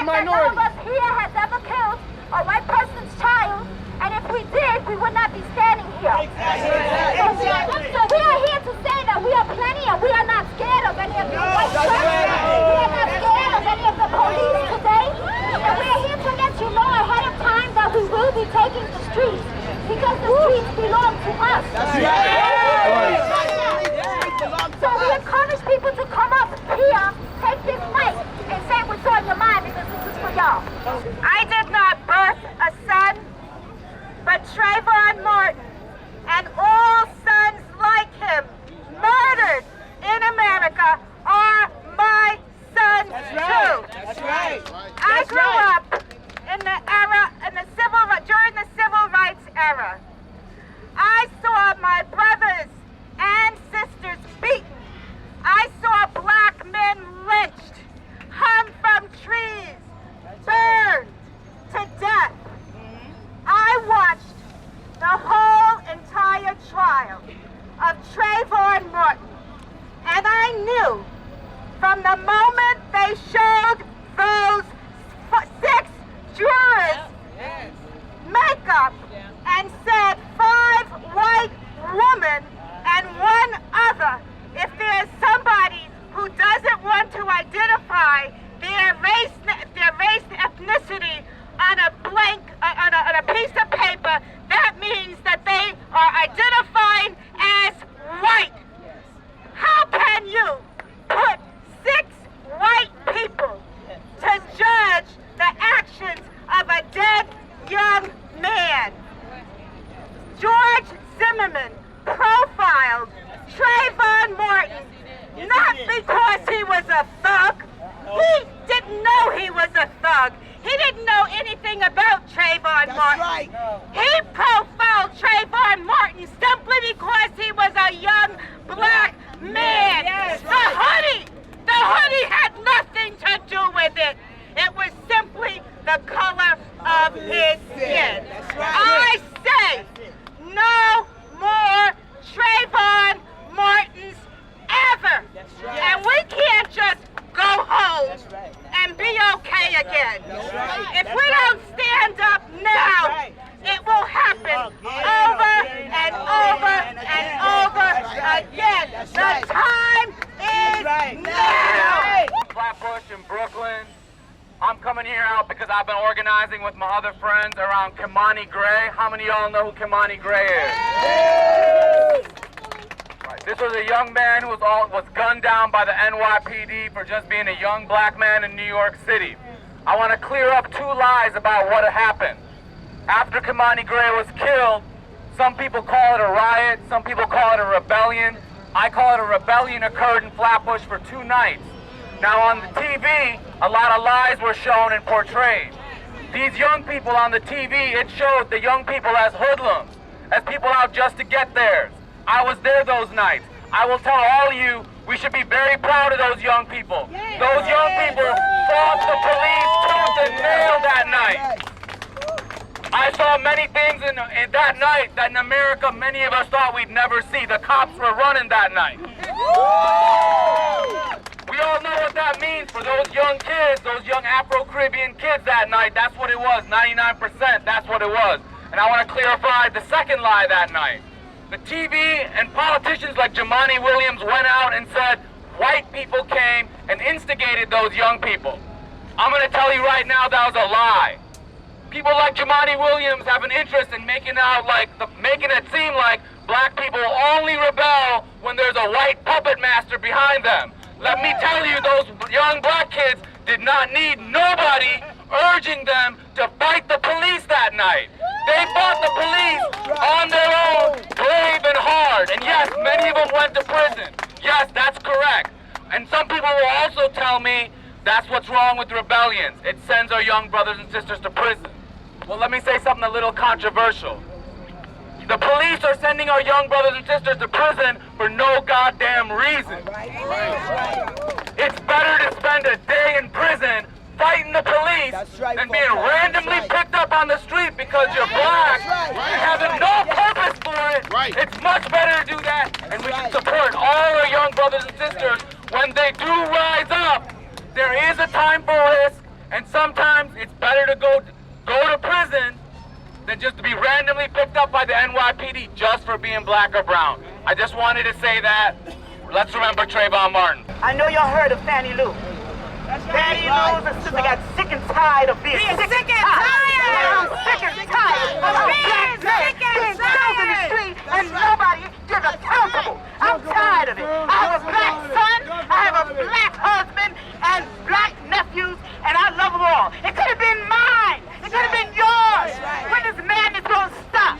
a minority. None of us here has ever killed a white person's child, and if we did, we would not be standing here. So we are here to say that we are plenty, and we are not scared of any of the white church. We are not scared of any of the police today, and we are here to let you know ahead of time that we will be taking the streets, because the streets belong to us. So we encourage people to come up here, take this mic, and say what's on your mind, because this is for y'all. I did not birth a son, but Trayvon Martin and all sons like him murdered in America are my sons too. That's right. I grew up in the era, during the civil rights era. I saw my brothers and sisters beaten. I saw black men lynched, hung from trees, burned to death. I watched the whole entire trial of Trayvon Martin, and I knew from the moment they showed those 6 jurors makeup and said 5 white women and 1 other, if there's somebody who doesn't want to identify their race ethnicity on a piece of paper, that means that they are identifying as white. How can you put 6 white people to judge the actions of a dead young man? George Zimmerman profiled Trayvon Martin not because he was a thug. He didn't know he was a thug. He didn't know anything about Trayvon Martin. Right. He profiled Trayvon Martin simply because he was a young black man. Yes. The hoodie had nothing to do with it. It was simply the color of his skin. That's right. I say no more Trayvon Martins ever. That's right. And we can't just go home That's right. and be okay again. That's right. If we don't stand up now, it will happen over and over and over again. The time is now. Flatbush in Brooklyn. I'm coming here out because I've been organizing with my other friends around Kimani Gray. How many of y'all know who Kimani Gray is? Right. This was a young man who was gunned down by the NYPD for just being a young black man in New York City. I want to clear up 2 lies about what happened. After Kimani Gray was killed, some people call it a riot, some people call it a rebellion. I call it a rebellion occurred in Flatbush for 2 nights. Now on the TV, a lot of lies were shown and portrayed. These young people on the TV, it showed the young people as hoodlums, as people out just to get theirs. I was there those nights. I will tell all of you, we should be very proud of those young people. Those young people fought the police tooth and nail that night. I saw many things in that night that in America many of us thought we'd never see. The cops were running that night. We all know what that means for those young kids, those young Afro-Caribbean kids that night. That's what it was, 99%, that's what it was. And I want to clarify the second lie that night. The TV and politicians like Jumaane Williams went out and said white people came and instigated those young people. I'm going to tell you right now that was a lie. People like Jumaane Williams have an interest in making it seem like black people only rebel when there's a white puppet master behind them. Let me tell you, those young black kids did not need nobody urging them to fight the police that night. They fought the police on their own, brave and hard. And yes, many of them went to prison. Yes, that's correct. And some people will also tell me that's what's wrong with rebellions. It sends our young brothers and sisters to prison. Well, let me say something a little controversial. The police are sending our young brothers and sisters to prison for no goddamn reason. It's better to spend a day in prison fighting the police than being randomly picked up on the street because you're black and having no purpose for it. It's much better to do that, and we should support all our young brothers and sisters when they do rise up. There is a time for risk, And sometimes it's better to go to prison than just to be randomly picked up by the NYPD just for being black or brown. I just wanted to say that. Let's remember Trayvon Martin. I know y'all heard of Fannie Lou. Fannie Lou's sister got sick and tired of being sick and tired. I'm sick and tired of a black man being killed in the street and nobody is accountable. I'm tired of it. I have a black son, I have a black husband, and black nephews, and I love them all. It could have been mine. It could have been yours. When this madness gonna stop?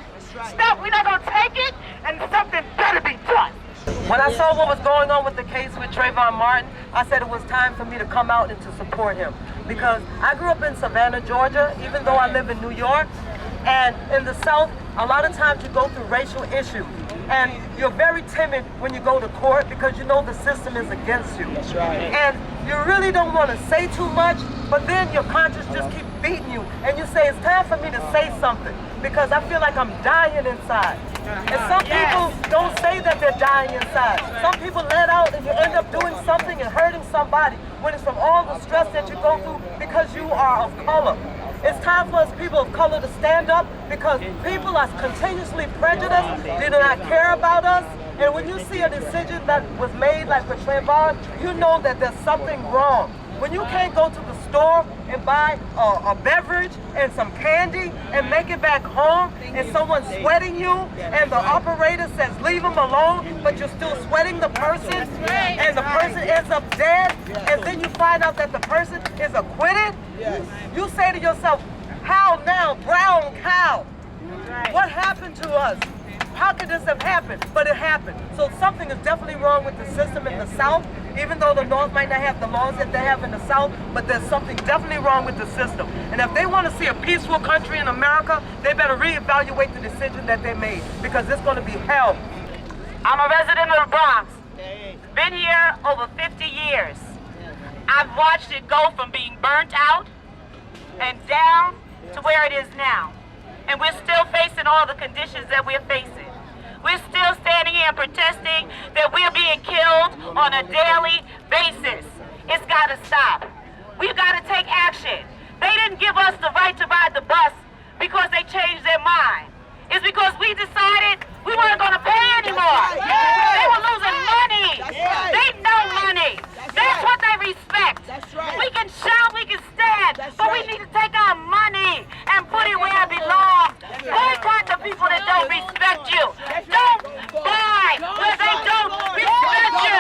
Stop. We're not gonna take it, and something better be done. When I saw what was going on with the case with Trayvon Martin, I said it was time for me to come out and to support him. Because I grew up in Savannah, Georgia, even though I live in New York. And in the South, a lot of times you go through racial issues. And you're very timid when you go to court because you know the system is against you. That's right. And you really don't want to say too much, but then your conscience just keeps beating you. And you say, it's time for me to say something because I feel like I'm dying inside. And some people don't say that they're dying inside. Some people let out and you end up doing something and hurting somebody when it's from all the stress that you go through because you are of color. It's time for us people of color to stand up because people are continuously prejudiced. They do not care about us. And when you see a decision that was made like with Trayvon, you know that there's something wrong. When you can't go to the store and buy a beverage and some candy and make it back home and someone's sweating you and the operator says leave them alone, but you're still sweating the person and the person ends up dead and then you find out that the person is acquitted, you say to yourself, how now, brown cow? What happened to us? How could this have happened? But it happened. So something is definitely wrong with the system in the South, even though the North might not have the laws that they have in the South, but there's something definitely wrong with the system. And if they want to see a peaceful country in America, they better reevaluate the decision that they made, because it's going to be hell. I'm a resident of the Bronx. Been here over 50 years. I've watched it go from being burnt out and down to where it is now. And we're still facing all the conditions that we're facing. We're still standing here and protesting that we're being killed on a daily basis. It's got to stop. We've got to take action. They didn't give us the right to ride the bus because they changed their mind. It's because we decided we weren't going to pay anymore. They were losing money. They know money. That's what they respect. We can shout, we can stand, but we need to take our money and put it where it belongs. Boycott the people that don't respect you. Don't buy where they don't respect you.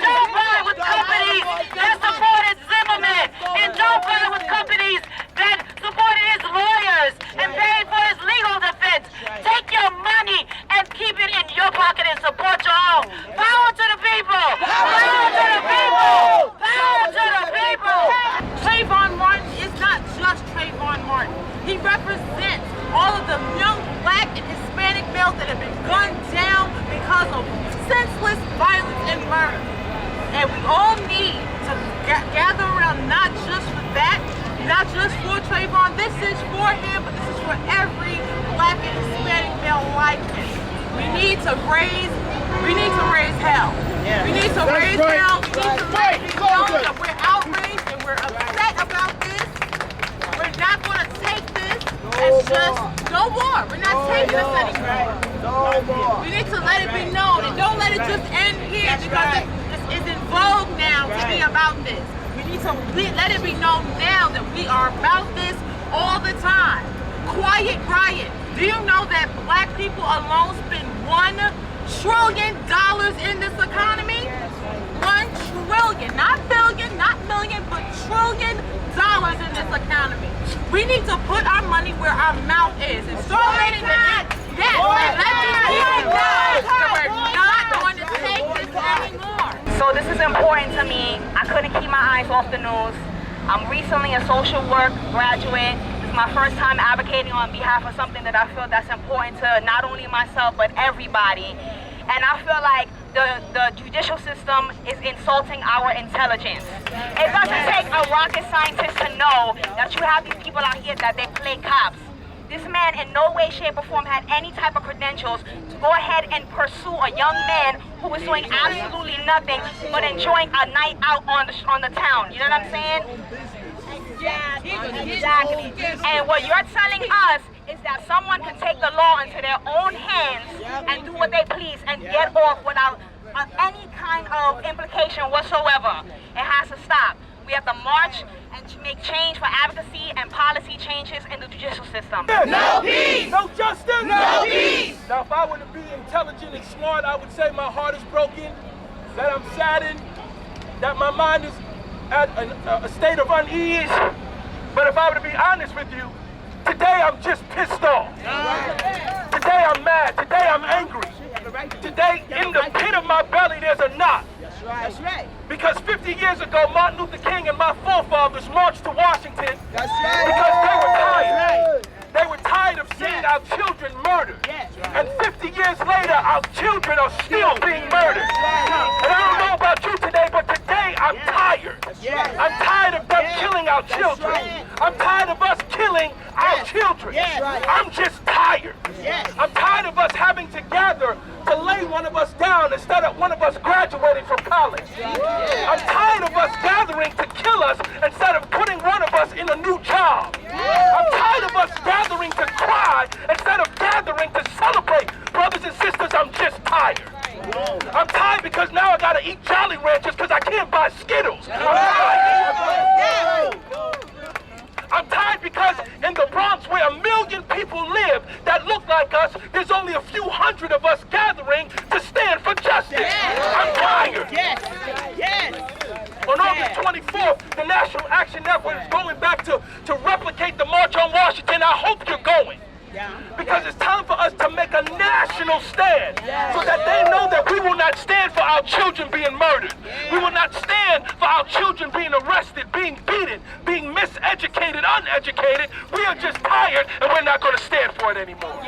Don't buy with companies that supported Zimmerman, and don't buy with companies that supported his lawyers and paid for his legal defense. Take your money and keep it in your pocket and support your own. Power to the people! Power to the people! Power to the people! Trayvon Martin is not just Trayvon Martin. He represents all of the young black and Hispanic males that have been gunned down because of senseless violence and murder. And we all need to gather around not just for that, not just for Trayvon. This is for him, but this is for every black and Hispanic male like him. We need to raise hell. We need to raise hell. We need to let people know that we're outraged and we're upset about this. We're not going to take this as just no more. We're not taking this anymore. No more. We need to let it be known, and don't let it just end here because this is in vogue now to be about this. We need to let it be known now that we are about this all the time. Quiet riot. Do you know that black people alone spend $1 trillion in this economy? 1 trillion, not billion, not million, but $trillion in this economy. We need to put our money where our mouth is and start letting let these people know that we're not going to take this anymore. So this is important to me. I couldn't keep my eyes off the news. I'm recently a social work graduate. This is my first time advocating on behalf of something that I feel that's important to not only myself but everybody. And I feel like the judicial system is insulting our intelligence. It doesn't take a rocket scientist to know that you have these people out here that they play cops. This man in no way, shape, or form had any type of credentials to go ahead and pursue a young man who was doing absolutely nothing but enjoying a night out on the town. You know what I'm saying? Exactly. And what you're telling us is that someone can take the law into their own hands and do what they please and get off without any kind of implication whatsoever. It has to stop. We have to march and make change for advocacy and policy changes in the judicial system. No peace! No justice! No peace! Now, if I were to be intelligent and smart, I would say my heart is broken, that I'm saddened, that my mind is at a state of unease. But if I were to be honest with you, today I'm just pissed off. Today I'm mad. Today I'm angry. Today, in the pit of my belly, there's a knot. That's right. Because 50 years ago, Martin Luther King and my forefathers marched to Washington That's right. because they were tired. Right. They were tired of seeing our children murdered. And 50 years later, our children are still being murdered. And I don't know about you today, but today I'm tired. I'm tired of them killing our children. I'm tired of us killing our children. I'm just tired. I'm tired of us having to gather to lay one of us down instead of one of us graduating from college. I'm tired of us gathering to kill us instead of putting one of us in a new job. I'm tired of us gathering to cry instead of gathering to celebrate. Brothers and sisters, I'm just tired. I'm tired because now I gotta eat Jolly Ranchers because I can't buy Skittles. I'm tired because in the Bronx, where 1 million people live that look like us, there's only a few hundred of us gathering to stand for justice. I'm tired. On August 24th, the National Action Network is going back to replicate the March on Washington. I hope you're going. Because it's time for us to make a national stand so that they know that we will not stand for our children being murdered. We will not stand for our children being arrested, being beaten, being miseducated, uneducated. We are just tired and we're not going to stand for it anymore.